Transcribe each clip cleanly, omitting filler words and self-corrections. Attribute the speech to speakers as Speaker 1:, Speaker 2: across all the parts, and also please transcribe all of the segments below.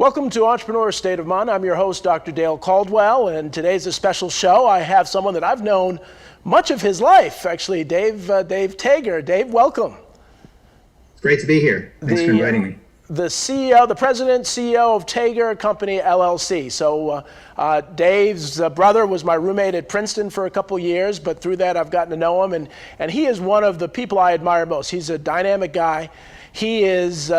Speaker 1: Welcome to Entrepreneur State of Mind. I'm your host, Dr. Dale Caldwell, and today's a special show. I have someone that I've known much of his life, actually, Dave Tager. Dave, welcome.
Speaker 2: It's great to be here. Thanks for inviting me.
Speaker 1: The president, CEO of Tager Company, LLC. So Dave's brother was my roommate at Princeton for a couple years, but through that I've gotten to know him, and he is one of the people I admire most. He's a dynamic guy. He is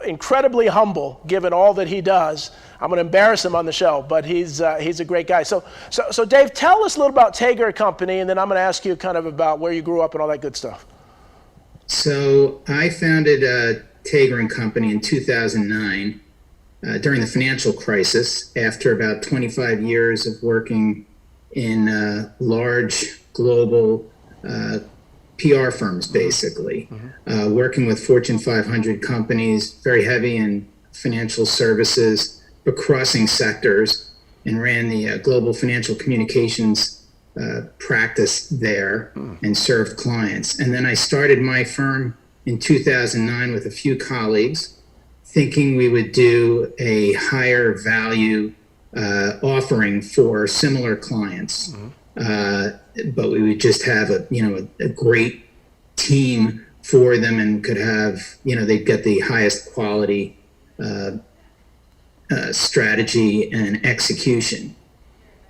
Speaker 1: incredibly humble, given all that he does. I'm going to embarrass him on the show, but he's a great guy. So Dave, tell us a little about Tager Company, and then I'm going to ask you kind of about where you grew up and all that good stuff.
Speaker 2: So I founded Tager & Company in 2009 during the financial crisis, after about 25 years of working in large global PR firms, basically, working with Fortune 500 companies, very heavy in financial services, but crossing sectors, and ran the global financial communications practice there and served clients. And then I started my firm in 2009 with a few colleagues, thinking we would do a higher value offering for similar clients. But we would just have a great team for them, and could have, they'd get the highest quality strategy and execution.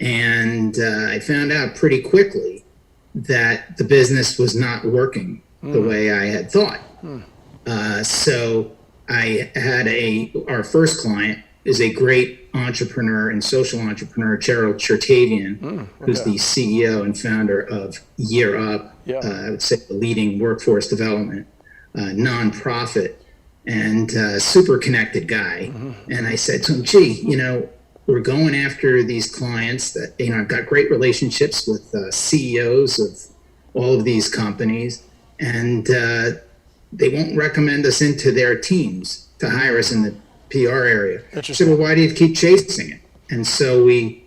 Speaker 2: And I found out pretty quickly that the business was not working the way I had thought. So I had our first client is a great entrepreneur and social entrepreneur, Gerald Chertavian, who's the CEO and founder of ESOP, I would say the leading workforce development nonprofit, and super connected guy. And I said to him, gee, we're going after these clients that, I've got great relationships with CEOs of all of these companies, and they won't recommend us into their teams to hire us in the PR area. I said, well, why do you keep chasing it? And so we,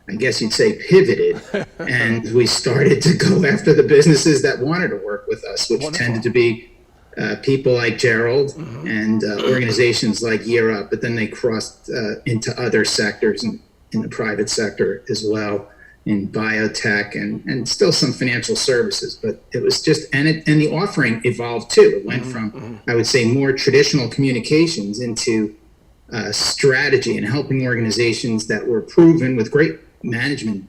Speaker 2: I guess you'd say, pivoted, and we started to go after the businesses that wanted to work with us, which tended to be people like Gerald and organizations like ESOP, but then they crossed into other sectors in the private sector as well, in biotech and still some financial services. But it was just, and the offering evolved too. It went from, I would say, more traditional communications into strategy and helping organizations that were proven with great management,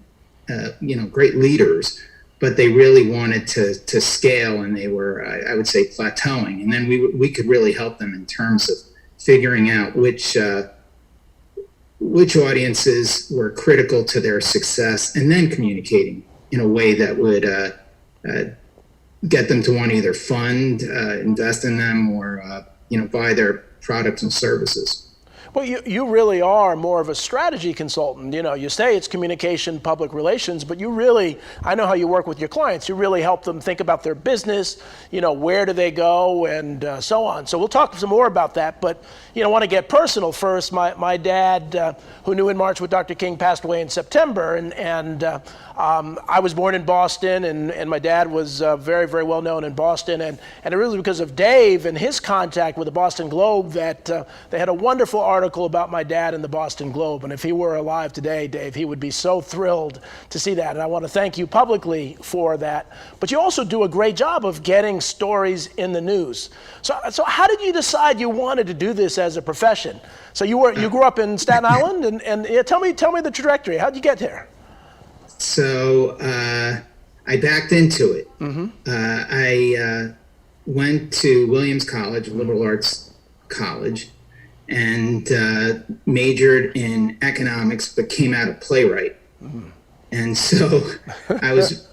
Speaker 2: great leaders, but they really wanted to scale, and they were, I would say, plateauing. And then we could really help them in terms of figuring out which audiences were critical to their success, and then communicating in a way that would get them to want to either fund, invest in them, or buy their products and services.
Speaker 1: Well, you really are more of a strategy consultant. You say it's communication, public relations, but you really, I know how you work with your clients. You really help them think about their business, where do they go, and so on. So we'll talk some more about that, but I want to get personal first. My dad, who knew in March what Dr. King, passed away in September, and I was born in Boston, and my dad was very, very well known in Boston, and it really was because of Dave and his contact with the Boston Globe that they had a wonderful article about my dad in the Boston Globe. And if he were alive today, Dave, he would be so thrilled to see that. And I want to thank you publicly for that. But you also do a great job of getting stories in the news. So how did you decide you wanted to do this as a profession? So you grew up in Staten Island, and tell me the trajectory. How'd you get there?
Speaker 2: So I backed into it. I went to Williams College, a liberal arts college, and majored in economics, but came out a playwright. And so I was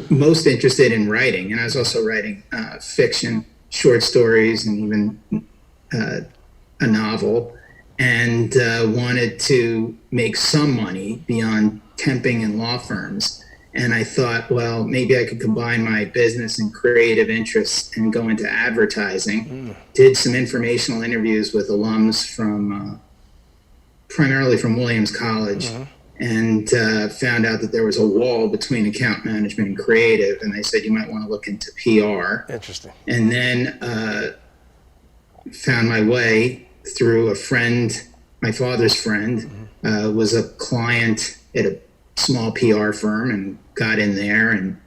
Speaker 2: most interested in writing, and I was also writing fiction, short stories, and even a novel, and wanted to make some money beyond temping in law firms. And I thought, well, maybe I could combine my business and creative interests and go into advertising. Did some informational interviews with alums from, primarily from Williams College, and found out that there was a wall between account management and creative. And they said, you might want to look into PR.
Speaker 1: Interesting.
Speaker 2: And then found my way through a friend my father's friend, was a client at a small PR firm and got in there, and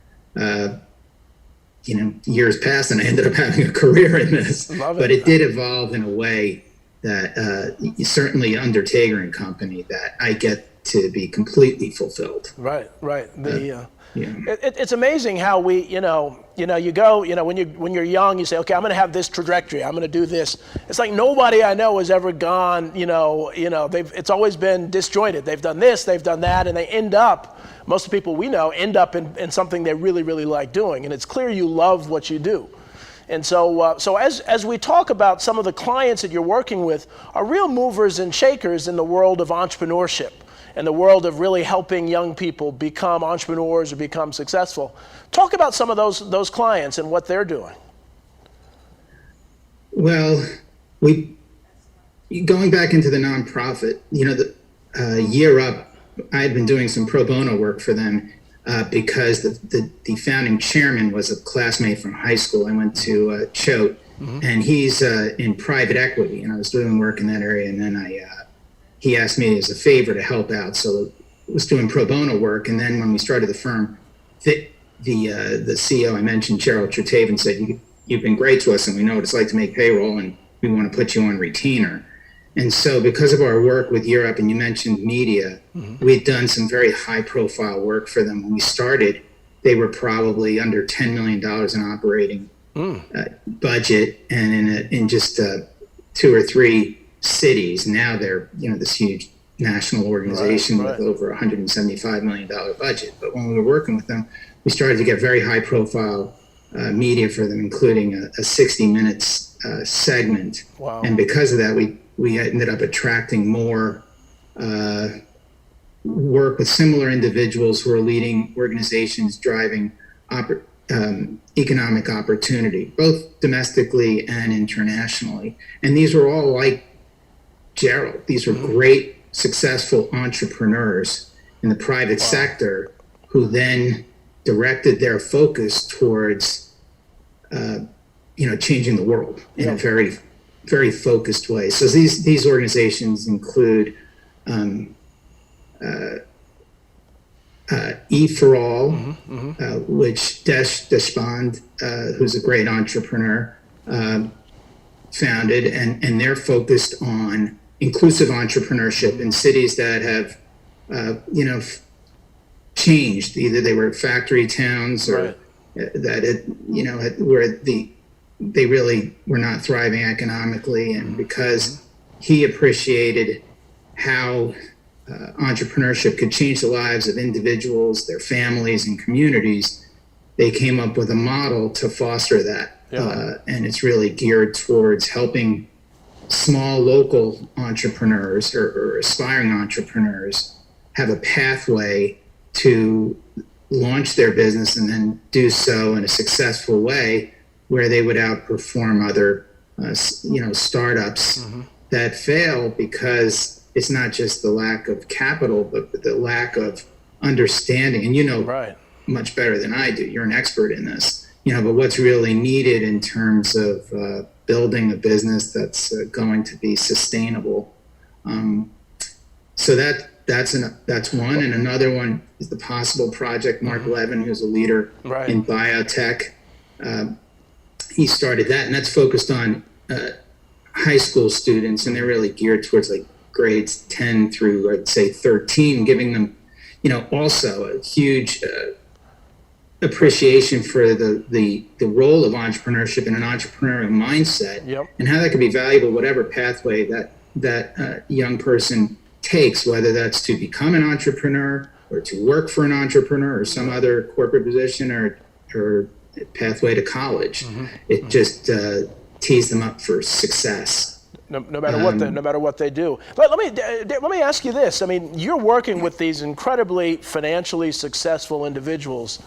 Speaker 2: years passed and I ended up having a career in this.
Speaker 1: Love it.
Speaker 2: But it did evolve in a way that certainly under Tager and Company that I get to be completely fulfilled.
Speaker 1: Right.
Speaker 2: Yeah.
Speaker 1: It's amazing how we, you go, when you're young, you say, okay, I'm going to have this trajectory. I'm going to do this. It's like nobody I know has ever gone, it's always been disjointed. They've done this, they've done that, and they end up, most of the people we know end up in something they really, really like doing. And it's clear you love what you do. And so as we talk about some of the clients that you're working with are real movers and shakers in the world of entrepreneurship and the world of really helping young people become entrepreneurs or become successful. Talk about some of those clients and what they're doing.
Speaker 2: Well, going back into the nonprofit, Year Up, I had been doing some pro bono work for them because the founding chairman was a classmate from high school. I went to Choate, and he's in private equity, and I was doing work in that area, and then he asked me as a favor to help out, so I was doing pro bono work. And then when we started the firm, the CEO I mentioned, Gerald Tertaven, said, you've been great to us and we know what it's like to make payroll and we want to put you on retainer. And so because of our work with Europe, and you mentioned media, we'd done some very high profile work for them. When we started, they were probably under $10 million in operating budget, and in just 2 or 3 cities. Now they're this huge national organization with over $175 million budget. But when we were working with them, we started to get very high profile media for them, including a 60 Minutes segment.
Speaker 1: Wow.
Speaker 2: And because of that, we ended up attracting more work with similar individuals who are leading organizations driving economic opportunity, both domestically and internationally. And these were all like Gerald. These were great, successful entrepreneurs in the private sector who then directed their focus towards, changing the world in a very, very focused way. So these organizations include E for All, which Deshpande, who's a great entrepreneur, founded, and they're focused on inclusive entrepreneurship in cities that have, changed. Either they were factory towns or where they really were not thriving economically. And because he appreciated how entrepreneurship could change the lives of individuals, their families, and communities, they came up with a model to foster that. And it's really geared towards helping small local entrepreneurs or aspiring entrepreneurs have a pathway to launch their business and then do so in a successful way where they would outperform other startups that fail, because it's not just the lack of capital, but the lack of understanding. And much better than I do. You're an expert in this. But what's really needed in terms of building a business that's going to be sustainable. So that's one. And another one is the Possible Project. Mark Levin, who's a leader in biotech, he started that, and that's focused on high school students, and they're really geared towards like grades 10 through, I'd say, 13, giving them, also a huge appreciation for the role of entrepreneurship and an entrepreneurial mindset, and how that could be valuable, whatever pathway that young person takes, whether that's to become an entrepreneur or to work for an entrepreneur or some other corporate position or pathway to college. It just tees them up for success.
Speaker 1: No matter what they do. Let me ask you this. I mean, you're working with these incredibly financially successful individuals,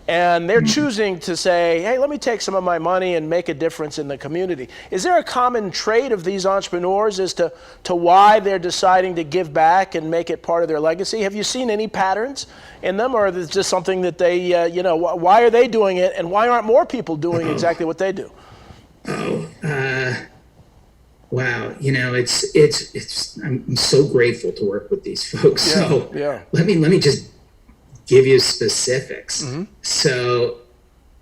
Speaker 1: and they're choosing to say, hey, let me take some of my money and make a difference in the community. Is there a common trait of these entrepreneurs as to why they're deciding to give back and make it part of their legacy? Have you seen any patterns in them, or is it just something that they, why are they doing it, and why aren't more people doing exactly what they do?
Speaker 2: Wow, I'm so grateful to work with these folks.
Speaker 1: Yeah,
Speaker 2: So
Speaker 1: yeah.
Speaker 2: let me just give you specifics. So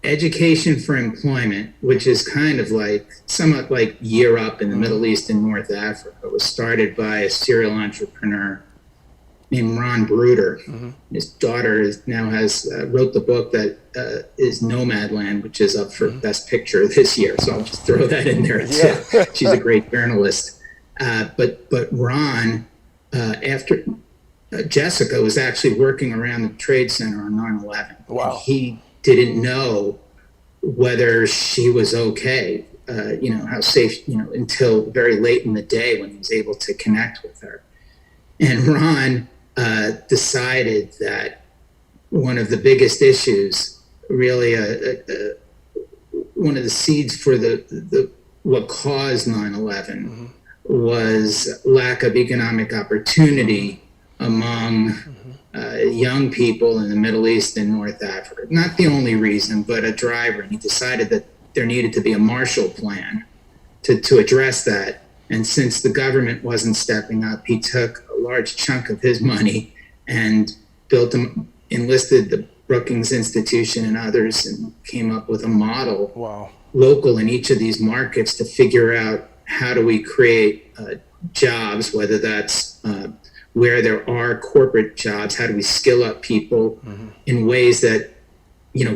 Speaker 2: education for employment, which is kind of like somewhat like Year Up in the Middle East and North Africa, was started by a serial entrepreneur named Ron Bruder. His daughter wrote the book that is Nomadland, which is up for Best Picture this year. So I'll just throw that in there too.
Speaker 1: Yeah.
Speaker 2: She's a great journalist. But Ron, after Jessica was actually working around the Trade Center on 9/11.
Speaker 1: Wow.
Speaker 2: And he didn't know whether she was okay, how safe, until very late in the day when he was able to connect with her. And Ron decided that one of the biggest issues, really one of the seeds for what caused 9/11 was lack of economic opportunity among young people in the Middle East and North Africa. Not the only reason, but a driver. And he decided that there needed to be a Marshall Plan to address that. And since the government wasn't stepping up, he took a large chunk of his money and enlisted the Brookings Institution and others, and came up with a model local in each of these markets to figure out how do we create jobs, whether that's where there are corporate jobs, how do we skill up people in ways that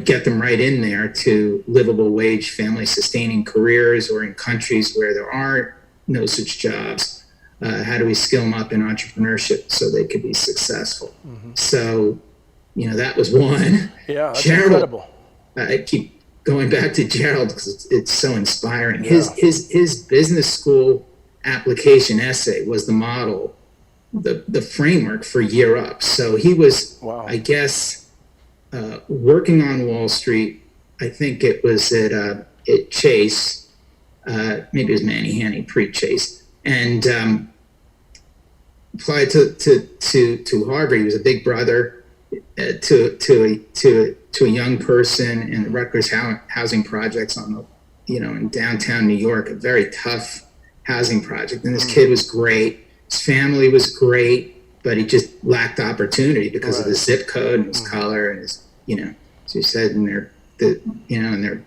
Speaker 2: get them right in there to livable wage, family sustaining careers, or in countries where there are no such jobs, how do we skill them up in entrepreneurship so they could be successful? So, that was one.
Speaker 1: Yeah, that's
Speaker 2: Gerald,
Speaker 1: incredible.
Speaker 2: I keep going back to Gerald because it's so inspiring. His business school application essay was the model, the framework for Year Up. So he was, I guess, working on Wall Street. I think it was at Chase, maybe it was Manny Hanny pre-Chase, and applied to Harvard. He was a big brother to a young person in the Rutgers housing projects in downtown New York, a very tough housing project. And this kid was great. His family was great, but he just lacked opportunity because of his zip code and his color and his, as you said, in their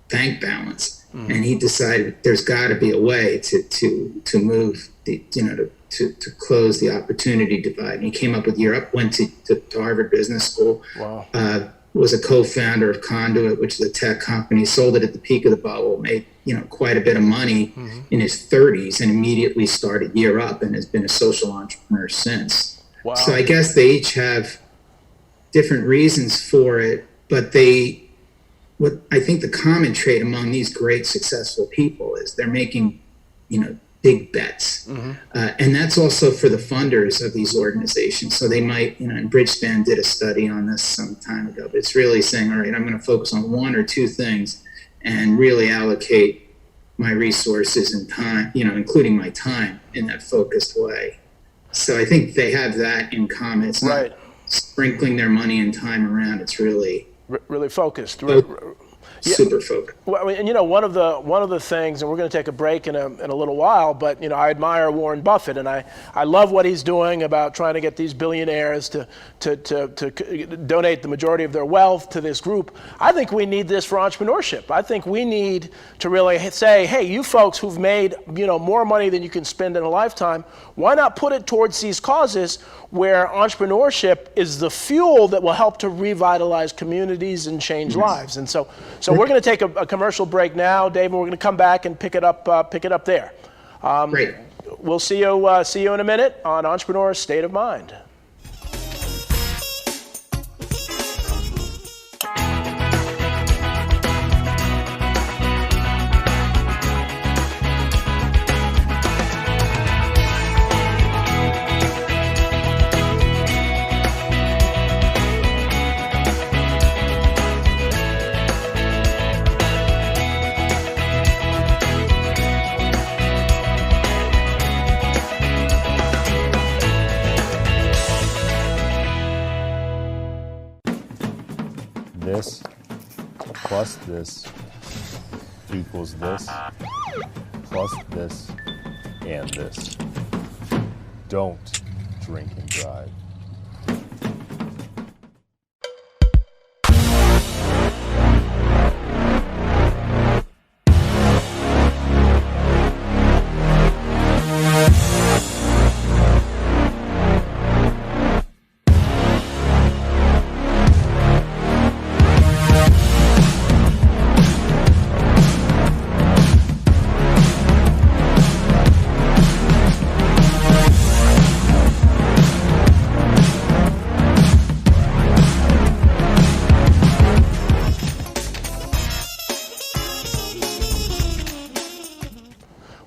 Speaker 2: bank balance. And he decided there's got to be a way to move to close the opportunity divide. And he came up with Year Up, went to Harvard Business School, was a co-founder of Conduit, which is a tech company, sold it at the peak of the bubble, made quite a bit of money in his 30s, and immediately started Year Up and has been a social entrepreneur since. Wow. So I guess they each have different reasons for it, but what I think the common trait among these great successful people is they're making, big bets. And that's also for the funders of these organizations. So they might, and Bridgespan did a study on this some time ago, but it's really saying, all right, I'm going to focus on one or two things and really allocate my resources and time, including my time in that focused way. So I think they have that in common. It's not sprinkling their money and time around. It's really
Speaker 1: focused.
Speaker 2: Super focused.
Speaker 1: Well, and one of the things, and we're going to take a break in a little while, but I admire Warren Buffett, and I love what he's doing about trying to get these billionaires to donate the majority of their wealth to this group. I think we need this for entrepreneurship. I think we need to really say, hey, you folks who've made more money than you can spend in a lifetime, why not put it towards these causes where entrepreneurship is the fuel that will help to revitalize communities and change lives. And so we're going to take a commercial break now, Dave, and we're going to come back and pick it up there.
Speaker 2: Great.
Speaker 1: We'll see you in a minute on Entrepreneur State of Mind.
Speaker 3: This plus this equals this plus this and this. Don't drink and drive.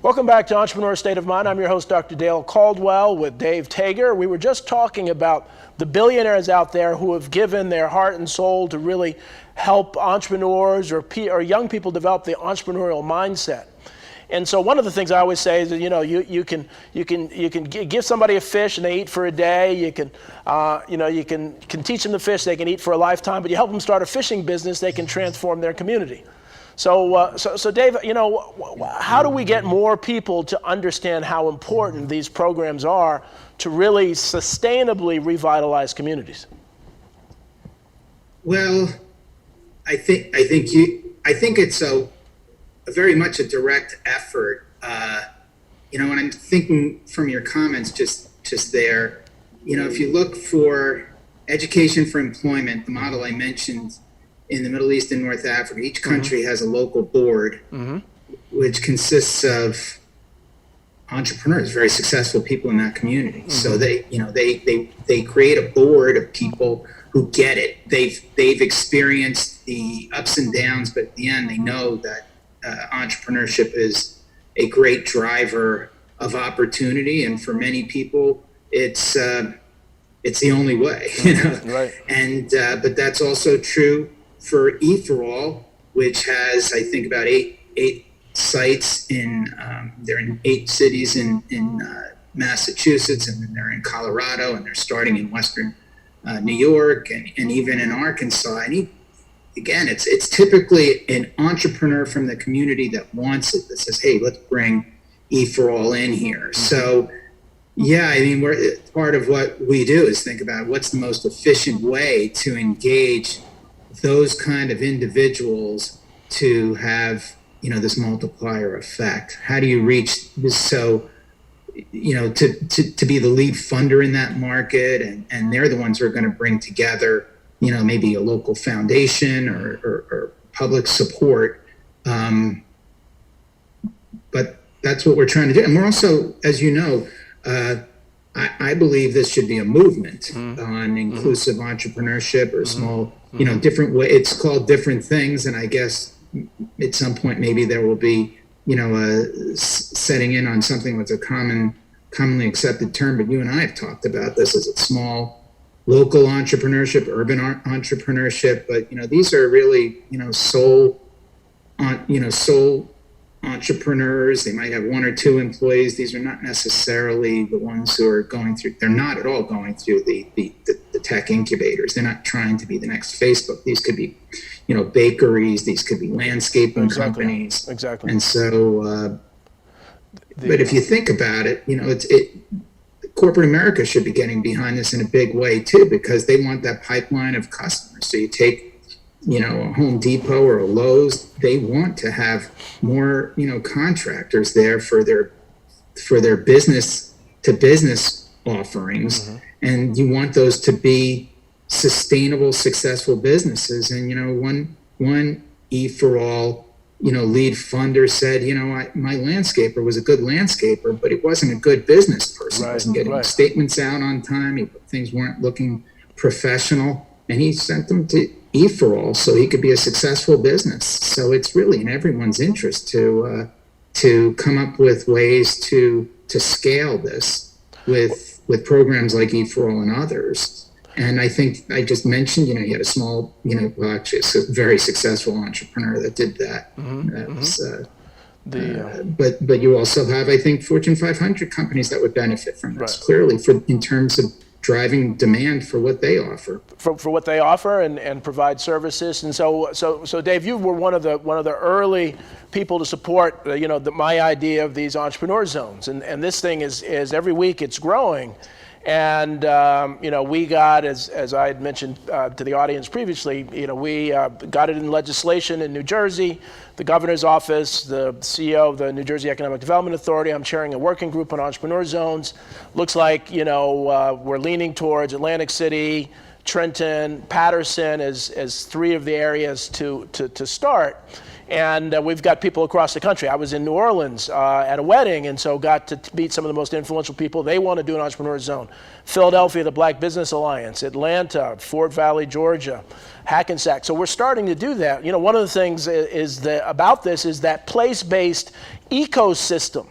Speaker 1: Welcome back to Entrepreneur State of Mind. I'm your host, Dr. Dale Caldwell, with Dave Tager. We were just talking about the billionaires out there who have given their heart and soul to really help entrepreneurs or young people develop the entrepreneurial mindset. And so one of the things I always say is that, you can give somebody a fish and they eat for a day. You can teach them the fish, they can eat for a lifetime. But you help them start a fishing business, they can transform their community. So Dave, how do we get more people to understand how important these programs are to really sustainably revitalize communities?
Speaker 2: Well, I think it's a very much a direct effort. When I'm thinking from your comments just there, if you look for education for employment, the model I mentioned in the Middle East and North Africa, each country has a local board, which consists of entrepreneurs, very successful people in that community. So they create a board of people who get it. They've experienced the ups and downs, but at the end, they know that entrepreneurship is a great driver of opportunity, and for many people, it's the only way.
Speaker 1: Right.
Speaker 2: And but that's also true for E4All, which has, I think, about eight sites they're in 8 cities in Massachusetts, and then they're in Colorado, and they're starting in Western New York, and even in Arkansas. And again, it's typically an entrepreneur from the community that wants it, that says, hey, let's bring E4All in here. So yeah, part of what we do is think about what's the most efficient way to engage those kind of individuals to have, this multiplier effect. How do you reach this? So, to be the lead funder in that market, and they're the ones who are going to bring together, maybe a local foundation or public support. But that's what we're trying to do. And we're also, as you know, I believe this should be a movement on inclusive entrepreneurship or small, different way. It's called different things. And I guess at some point, maybe there will be, setting in on something that's a commonly accepted term. But you and I have talked about this as a small local entrepreneurship, urban entrepreneurship. But, these are really, sole entrepreneurs. They might have 1 or 2 employees. These are not necessarily the ones who are they're not at all going through the tech incubators. They're not trying to be the next Facebook. These could be, bakeries. These could be landscaping companies.
Speaker 1: Exactly.
Speaker 2: And so, but if you think about it, corporate America should be getting behind this in a big way too, because they want that pipeline of customers. So you take, a Home Depot or a Lowe's, they want to have more, contractors there for their business to business offerings. And you want those to be sustainable, successful businesses. And, one E4All, lead funder said, my landscaper was a good landscaper, but it wasn't a good business person. He wasn't getting statements out on time. Things weren't looking professional. And he sent them to E4All so he could be a successful business. So it's really in everyone's interest to come up with ways to scale this with programs like E4All and others. And I think I just mentioned, you had a small, actually a very successful entrepreneur that did that. But you also have, I think, Fortune 500 companies that would benefit from this clearly in terms of driving demand for what they offer.
Speaker 1: For what they offer and provide services. And so Dave, you were one of the early people to support my idea of these entrepreneur zones, and this thing is every week it's growing. And we got, as I had mentioned to the audience previously, we got it in legislation in New Jersey, the governor's office, the CEO of the New Jersey Economic Development Authority. I'm chairing a working group on entrepreneur zones. Looks like we're leaning towards Atlantic City, Trenton, Patterson as three of the areas to start. And we've got people across the country. I was in New Orleans at a wedding, and so got to meet some of the most influential people. They want to do an entrepreneur zone. Philadelphia, the Black Business Alliance, Atlanta, Fort Valley, Georgia, Hackensack. So we're starting to do that. One of the things about this is that place-based ecosystem.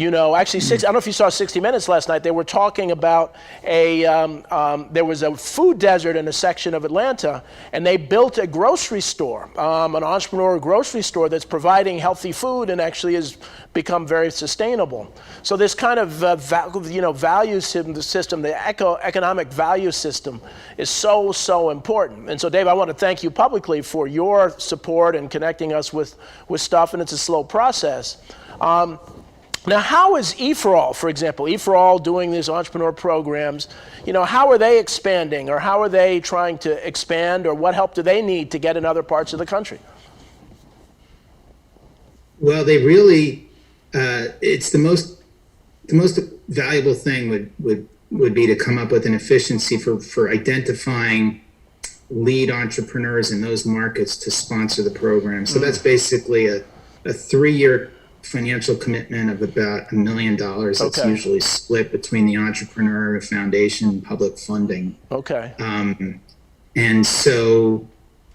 Speaker 1: Actually, I don't know if you saw 60 Minutes last night. They were talking about there was a food desert in a section of Atlanta, and they built a grocery store, an entrepreneur grocery store that's providing healthy food and actually has become very sustainable. So this kind of value system, the economic value system, is so important. And so, Dave, I want to thank you publicly for your support and connecting us with stuff, and it's a slow process. Now, how is E4All, for example, E4All doing these entrepreneur programs, how are they expanding, or how are they trying to expand, or what help do they need to get in other parts of the country?
Speaker 2: Well, they really, it's the most valuable thing would be to come up with an efficiency for identifying lead entrepreneurs in those markets to sponsor the program. So that's basically a 3-year financial commitment of about $1 million. That's usually split between the Entrepreneurial Foundation and public funding.
Speaker 1: Okay.
Speaker 2: And so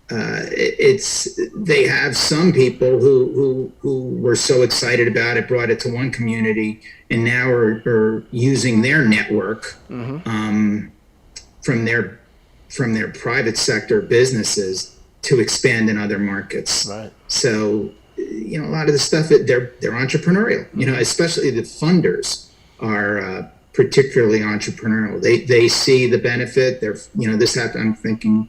Speaker 2: they have some people who were so excited about it, brought it to one community, and now are using their network from their private sector businesses to expand in other markets.
Speaker 1: Right.
Speaker 2: So a lot of the stuff, they're entrepreneurial, especially the funders are particularly entrepreneurial. They see the benefit. This happened, I'm thinking,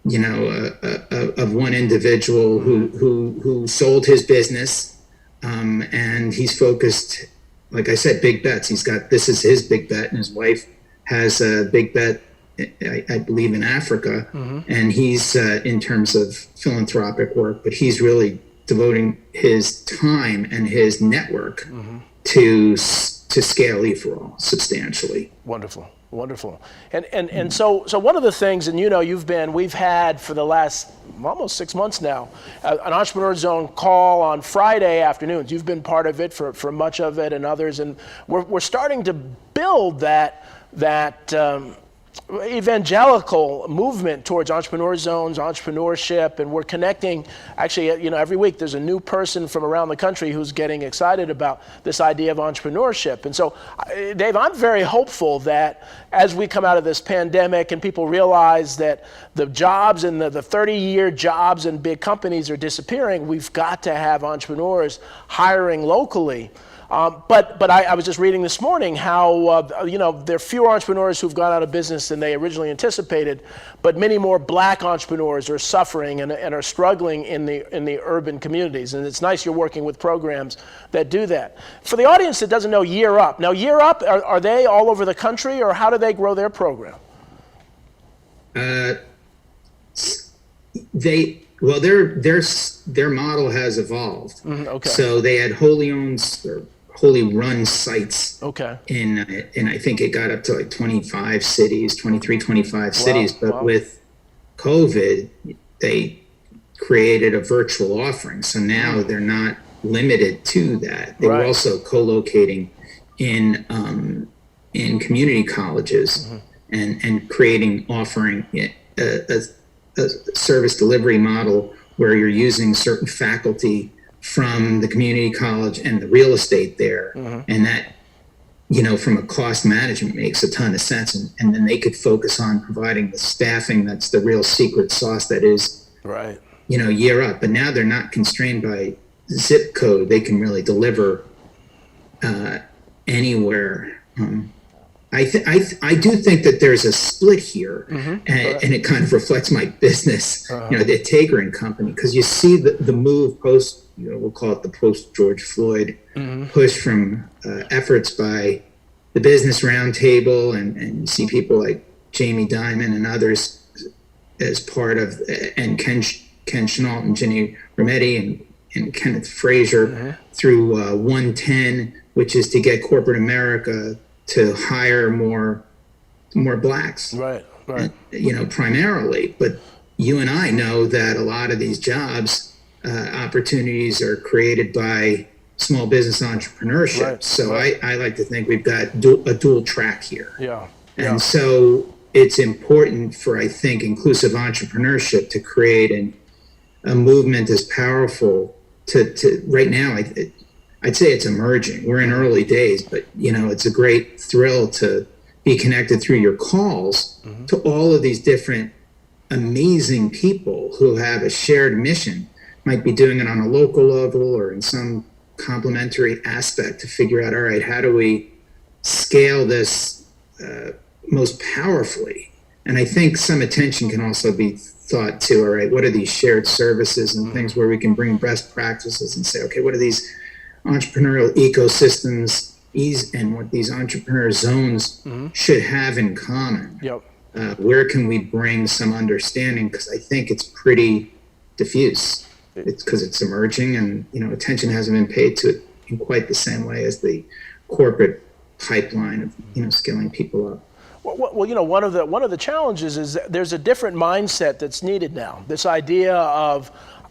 Speaker 2: of one individual who sold his business, and he's focused, like I said, big bets. This is his big bet, and his wife has a big bet, I believe, in Africa, and he's in terms of philanthropic work, but he's really devoting his time and his network to scale E4All substantially.
Speaker 1: Wonderful. And so one of the things, and we've had for the last almost 6 months now, an Entrepreneur Zone call on Friday afternoons. You've been part of it for much of it, and others, and we're starting to build that evangelical movement towards entrepreneur zones, entrepreneurship, and we're connecting. Actually, every week there's a new person from around the country who's getting excited about this idea of entrepreneurship. And so, Dave, I'm very hopeful that as we come out of this pandemic and people realize that the jobs and the 30-year jobs in big companies are disappearing, we've got to have entrepreneurs hiring locally. But I was just reading this morning how there are fewer entrepreneurs who've gone out of business than they originally anticipated, but many more Black entrepreneurs are suffering and are struggling in the urban communities. And it's nice you're working with programs that do that. For the audience that doesn't know Year Up, now Year Up, are they all over the country, or how do they grow their program?
Speaker 2: Their model has evolved.
Speaker 1: Okay.
Speaker 2: So they had wholly run sites.
Speaker 1: Okay.
Speaker 2: And I think it got up to like 25 cities, 25 cities. But with COVID, they created a virtual offering. So now they're not limited to that. They were also co-locating in community colleges and offering a service delivery model where you're using certain faculty from the community college and the real estate there. And that, from a cost management makes a ton of sense. And then they could focus on providing the staffing. That's the real secret sauce that is, Year Up. But now they're not constrained by zip code. They can really deliver anywhere I do think that there's a split here, and it kind of reflects my business, the Tager and Company, because you see the move post, we'll call it the post George Floyd push from efforts by the Business Roundtable, and you see people like Jamie Dimon and others as part of, and Ken Chenault and Ginny Rometty and Kenneth Frazier through 110, which is to get corporate America to hire more blacks,
Speaker 1: right,
Speaker 2: primarily. But you and I know that a lot of these jobs, opportunities are created by small business entrepreneurship.
Speaker 1: Right,
Speaker 2: so
Speaker 1: right.
Speaker 2: I like to think we've got a dual track here.
Speaker 1: Yeah.
Speaker 2: And so it's important for, I think, inclusive entrepreneurship to create a movement as powerful to right now. I'd say it's emerging. We're in early days, but it's a great thrill to be connected through your calls to all of these different amazing people who have a shared mission, might be doing it on a local level or in some complementary aspect to figure out, all right, how do we scale this most powerfully? And I think some attention can also be thought to, all right, what are these shared services and things where we can bring best practices and say, okay, what are these entrepreneurial ecosystems and what these entrepreneur zones should have in common? Where can we bring some understanding? Because I think it's pretty diffuse. It's because it's emerging, and attention hasn't been paid to it in quite the same way as the corporate pipeline of skilling people up.
Speaker 1: Well, one of the challenges is that there's a different mindset that's needed now. This idea of,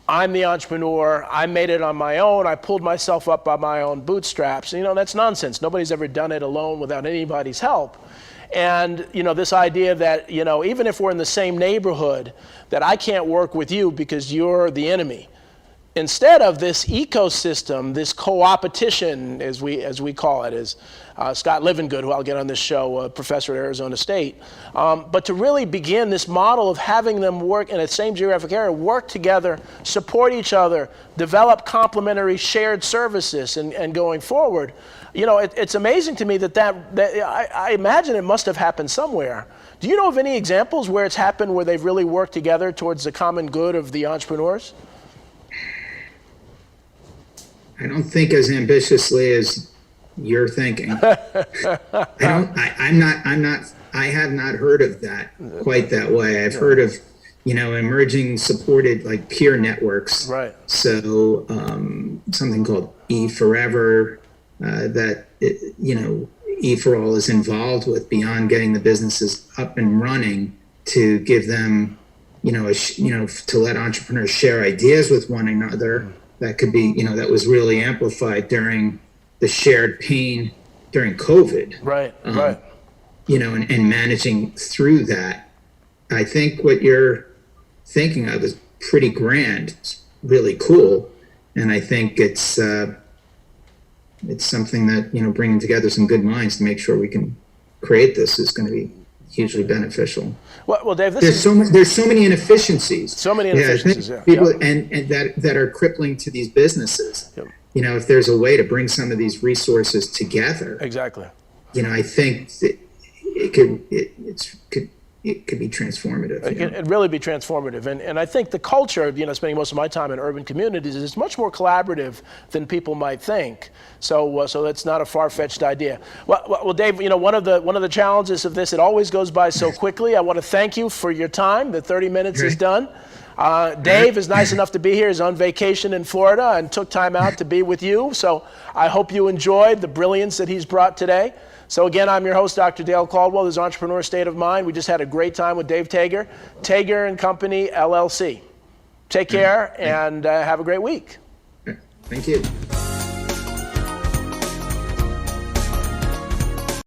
Speaker 1: I'm the entrepreneur, I made it on my own, I pulled myself up by my own bootstraps. That's nonsense. Nobody's ever done it alone without anybody's help. And this idea that even if we're in the same neighborhood, that I can't work with you because you're the enemy. Instead of this ecosystem, this co-opetition, as we call it, as Scott Livengood, who I'll get on this show, a professor at Arizona State, but to really begin this model of having them work in the same geographic area, work together, support each other, develop complementary shared services, and going forward. It's amazing to me that I imagine it must have happened somewhere. Do you know of any examples where it's happened where they've really worked together towards the common good of the entrepreneurs?
Speaker 2: I don't think as ambitiously as you're thinking. I have not heard of that quite that way. I've heard of, emerging supported like peer networks.
Speaker 1: Right.
Speaker 2: So something called E4Ever that E4All is involved with, beyond getting the businesses up and running, to give them, to let entrepreneurs share ideas with one another. That could be, that was really amplified during the shared pain during COVID.
Speaker 1: Right.
Speaker 2: And managing through that. I think what you're thinking of is pretty grand. It's really cool. And I think it's something that, bringing together some good minds to make sure we can create this is going to be hugely beneficial.
Speaker 1: Well, Dave,
Speaker 2: there's so many inefficiencies.
Speaker 1: So many inefficiencies,
Speaker 2: people and that are crippling to these businesses.
Speaker 1: Yep.
Speaker 2: If there's a way to bring some of these resources together,
Speaker 1: exactly.
Speaker 2: I think that it could be transformative.
Speaker 1: It'd really be transformative. And I think the culture, spending most of my time in urban communities, is much more collaborative than people might think. So that's not a far-fetched idea. Well, Dave, one of the challenges of this, it always goes by so quickly. I want to thank you for your time. The 30 minutes is done. Dave is nice enough to be here. He's on vacation in Florida and took time out to be with you. So I hope you enjoyed the brilliance that he's brought today. So again, I'm your host, Dr. Dale Caldwell. This is Entrepreneur State of Mind. We just had a great time with Dave Tager, Tager and Company, LLC. Take care and have a great week.
Speaker 2: Thank you.